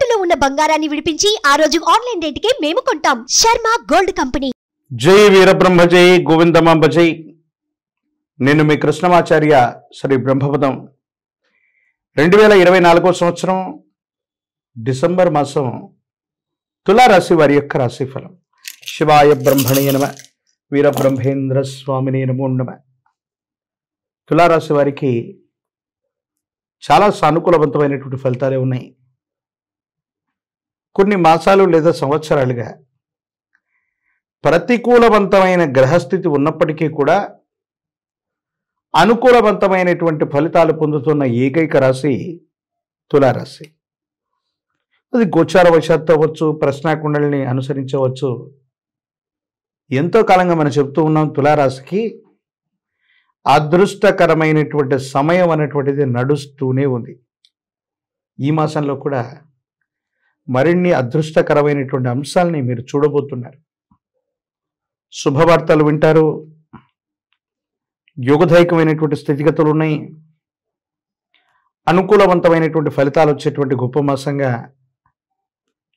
తాకట్టులో ఉన్న బంగారాన్ని విడిపించి ఆ రోజు ఆన్లైన్ రేటుకే మేము కొంటాం. Sharma gold company. జై వీరబ్రహ్మ జై గోవిందమాంబ జై. నేను మీ కృష్ణమాచార్య శ్రీ బ్రహ్మపదం. 2024 సంవత్సరం డిసెంబర్ మాసం తులారాశి వారి యొక్క రాశిఫలం. శివాయ బ్రహ్మణే నమ, వీరబ్రహ్మేంద్ర స్వామినే నమో నమ. తులారాశి వారికి చాలా సానుకూలవంతమైనటువంటి ఫలితాలే ఉన్నాయి. కొన్ని మాసాలు లేదా సంవత్సరాలుగా ప్రతికూలవంతమైన గ్రహస్థితి ఉన్నప్పటికీ కూడా అనుకూలవంతమైనటువంటి ఫలితాలు పొందుతున్న ఏకైక రాశి తులారాశి. అది గోచార వశాత్తు అవ్వచ్చు, ప్రశ్నాకుండలిని అనుసరించవచ్చు. ఎంతో కాలంగా మనం చెప్తూ ఉన్నాం, తులారాశికి అదృష్టకరమైనటువంటి సమయం అనేటువంటిది నడుస్తూనే ఉంది. ఈ మాసంలో కూడా మరిన్ని అదృష్టకరమైనటువంటి అంశాలని మీరు చూడబోతున్నారు. శుభవార్తలు వింటారు. యోగదాయకమైనటువంటి స్థితిగతులు ఉన్నాయి. అనుకూలవంతమైనటువంటి ఫలితాలు వచ్చేటువంటి గొప్ప మాసంగా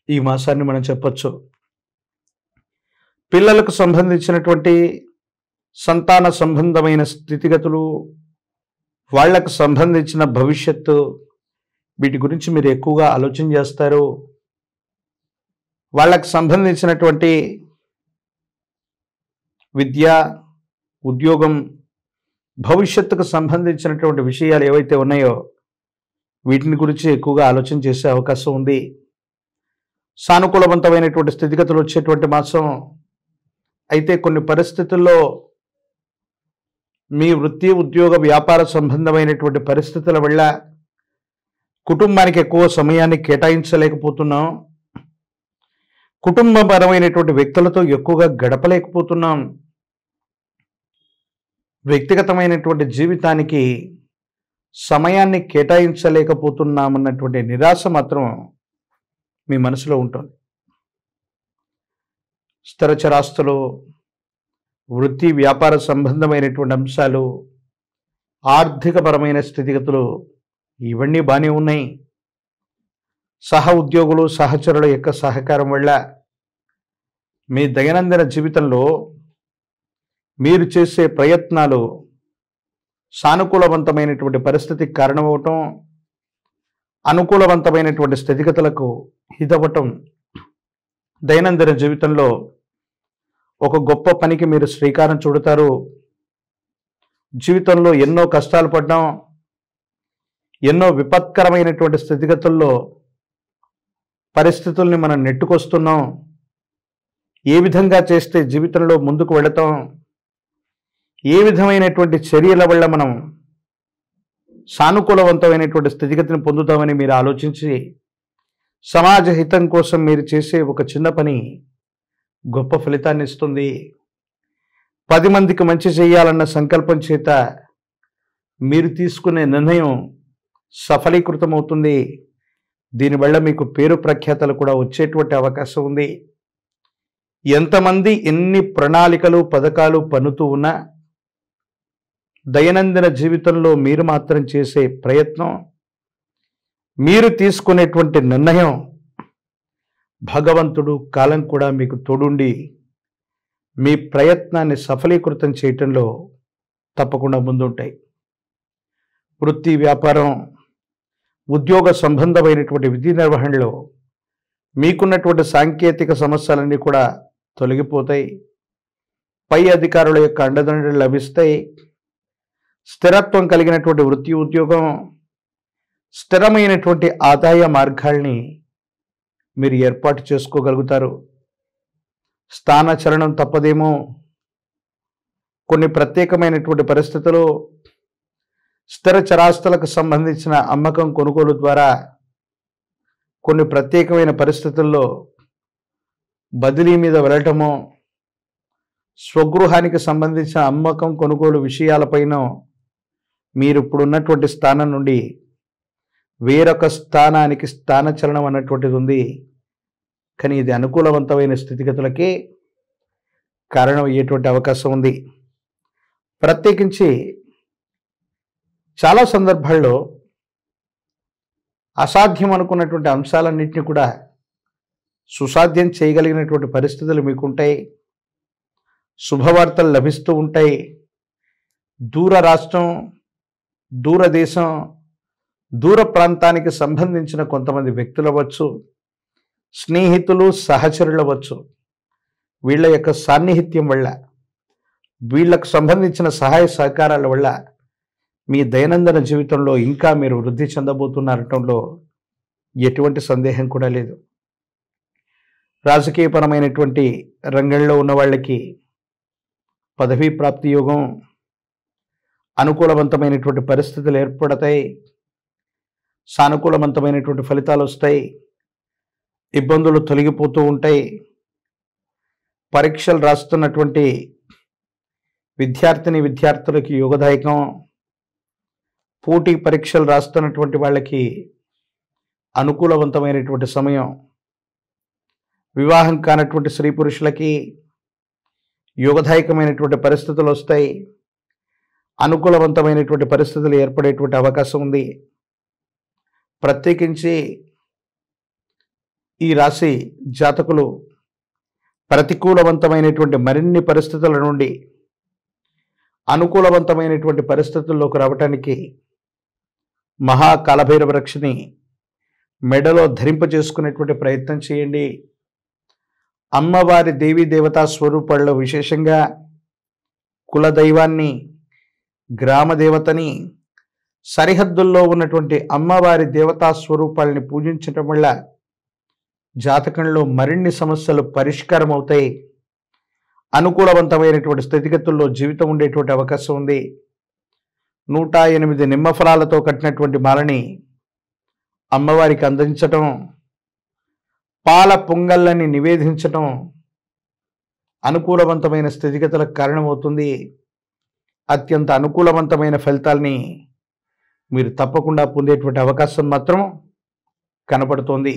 ఈ మాసాన్ని మనం చెప్పొచ్చు. పిల్లలకు సంబంధించినటువంటి సంతాన సంబంధమైన స్థితిగతులు, వాళ్లకు సంబంధించిన భవిష్యత్తు, వీటి గురించి మీరు ఎక్కువగా ఆలోచన చేస్తారు. వాళ్ళకు సంబంధించినటువంటి విద్య, ఉద్యోగం, భవిష్యత్తుకు సంబంధించినటువంటి విషయాలు ఏవైతే ఉన్నాయో వీటిని గురించి ఎక్కువగా ఆలోచన చేసే అవకాశం ఉంది. సానుకూలవంతమైనటువంటి స్థితిగతులు వచ్చేటువంటి మాసం. అయితే కొన్ని పరిస్థితుల్లో మీ వృత్తి, ఉద్యోగ, వ్యాపార సంబంధమైనటువంటి పరిస్థితుల వల్ల కుటుంబానికి ఎక్కువ సమయాన్ని కేటాయించలేకపోతున్నాం. కుటుంబపరమైనటువంటి వ్యక్తులతో ఎక్కువగా గడపలేకపోతున్నాం. వ్యక్తిగతమైనటువంటి జీవితానికి సమయాన్ని కేటాయించలేకపోతున్నామన్నటువంటి నిరాశ మాత్రం మీ మనసులో ఉంటుంది. స్థిరచరాస్తులు, వృత్తి, వ్యాపార సంబంధమైనటువంటి అంశాలు, ఆర్థికపరమైన స్థితిగతులు ఇవన్నీ బాగానే ఉన్నాయి. సహ ఉద్యోగులు, సహచరుల యొక్క సహకారం వల్ల మీ దైనందిన జీవితంలో మీరు చేసే ప్రయత్నాలు సానుకూలవంతమైనటువంటి పరిస్థితికి కారణమవటం, అనుకూలవంతమైనటువంటి స్థితిగతులకు హితవటం, దైనందిన జీవితంలో ఒక గొప్ప పనికి మీరు శ్రీకారం చుడతారు. జీవితంలో ఎన్నో కష్టాలు పడ్డాం, ఎన్నో విపత్కరమైనటువంటి స్థితిగతుల్లో పరిస్థితుల్ని మనం నెట్టుకొస్తున్నాం. ఏ విధంగా చేస్తే జీవితంలో ముందుకు వెళతాం, ఏ విధమైనటువంటి చర్యల వల్ల మనం సానుకూలవంతమైనటువంటి స్థితిగతిని పొందుతామని మీరు ఆలోచించి సమాజ హితం కోసం మీరు చేసే ఒక చిన్న పని గొప్ప ఫలితాన్ని ఇస్తుంది. 10 మందికి మంచి చేయాలన్న సంకల్పం చేత మీరు తీసుకునే నిర్ణయం సఫలీకృతమవుతుంది. దీనివల్ల మీకు పేరు ప్రఖ్యాతలు కూడా వచ్చేటువంటి అవకాశం ఉంది. ఎంతమంది ఎన్ని ప్రణాళికలు, పథకాలు పన్నుతూ ఉన్నా దైనందిన జీవితంలో మీరు మాత్రం చేసే ప్రయత్నం, మీరు తీసుకునేటువంటి నిర్ణయం, భగవంతుడు, కాలం కూడా మీకు తోడుండి మీ ప్రయత్నాన్ని సఫలీకృతం చేయటంలో తప్పకుండా ముందుంటాయి. వృత్తి, వ్యాపారం, ఉద్యోగ సంబంధమైనటువంటి విధి నిర్వహణలో మీకున్నటువంటి సాంకేతిక సమస్యలన్నీ కూడా తొలగిపోతాయి. పై అధికారుల యొక్క అండదండలు లభిస్తాయి. స్థిరత్వం కలిగినటువంటి వృత్తి, ఉద్యోగం, స్థిరమైనటువంటి ఆదాయ మార్గాల్ని మీరు ఏర్పాటు చేసుకోగలుగుతారు. స్థానచలనం తప్పదేమో. కొన్ని ప్రత్యేకమైనటువంటి పరిస్థితులు, స్థిర చరాస్తులకు సంబంధించిన అమ్మకం, కొనుగోలు ద్వారా కొన్ని ప్రత్యేకమైన పరిస్థితుల్లో బదిలీ మీద వెళ్ళటమో, స్వగృహానికి సంబంధించిన అమ్మకం, కొనుగోలు విషయాలపైన మీరు ఇప్పుడున్నటువంటి స్థానం నుండి వేరొక స్థానానికి స్థానచలనం అన్నటువంటిది ఉంది. కానీ ఇది అనుకూలవంతమైన స్థితిగతులకే కారణం అయ్యేటువంటి అవకాశం ఉంది. ప్రత్యేకించి చాలా సందర్భాల్లో అసాధ్యం అనుకున్నటువంటి అంశాలన్నింటినీ కూడా సుసాధ్యం చేయగలిగినటువంటి పరిస్థితులు మీకుంటాయి. శుభవార్తలు లభిస్తూ ఉంటాయి. దూర రాష్ట్రం, దూరదేశం, దూర ప్రాంతానికి సంబంధించిన కొంతమంది వ్యక్తులు అవ్వచ్చు, స్నేహితులు, సహచరులు అవ్వచ్చు. వీళ్ళ యొక్క సాన్నిహిత్యం వల్ల, వీళ్ళకు సంబంధించిన సహాయ సహకారాల వల్ల మీ దైనందిన జీవితంలో ఇంకా మీరు వృద్ధి చెందబోతున్నారటంలో ఎటువంటి సందేహం కూడా లేదు. రాజకీయపరమైనటువంటి రంగంలో ఉన్న వాళ్ళకి పదవీ ప్రాప్తి యోగం, అనుకూలవంతమైనటువంటి పరిస్థితులు ఏర్పడతాయి. సానుకూలవంతమైనటువంటి ఫలితాలు వస్తాయి. ఇబ్బందులు తొలగిపోతూ ఉంటాయి. పరీక్షలు రాస్తున్నటువంటి విద్యార్థులకి యోగదాయకం. పోటీ పరీక్షలు రాస్తున్నటువంటి వాళ్ళకి అనుకూలవంతమైనటువంటి సమయం. వివాహం కానటువంటి స్త్రీ పురుషులకి యోగదాయకమైనటువంటి పరిస్థితులు వస్తాయి. అనుకూలవంతమైనటువంటి పరిస్థితులు ఏర్పడేటువంటి అవకాశం ఉంది. ప్రత్యేకించి ఈ రాశి జాతకులు ప్రతికూలవంతమైనటువంటి మరిన్ని పరిస్థితుల నుండి అనుకూలవంతమైనటువంటి పరిస్థితుల్లోకి రావటానికి మహాకాలభైరవ రక్షని మెడలో ధరింపజేసుకునేటువంటి ప్రయత్నం చేయండి. అమ్మవారి దేవీ దేవతా స్వరూపాల్లో విశేషంగా కులదైవాన్ని, గ్రామ దేవతని, సరిహద్దుల్లో ఉన్నటువంటి అమ్మవారి దేవతా స్వరూపాలని పూజించటం వల్ల జాతకంలో మరిన్ని సమస్యలు పరిష్కారం అవుతాయి. అనుకూలవంతమైనటువంటి స్థితిగతుల్లో జీవితం ఉండేటువంటి అవకాశం ఉంది. 108 నిమ్మ ఫలాలతో కట్టినటువంటి మాలని అమ్మవారికి అందించటం, పాల పొంగళ్ళని నివేదించటం అనుకూలవంతమైన స్థితిగతులకు కారణమవుతుంది. అత్యంత అనుకూలవంతమైన ఫలితాల్ని మీరు తప్పకుండా పొందేటువంటి అవకాశం మాత్రం కనపడుతోంది.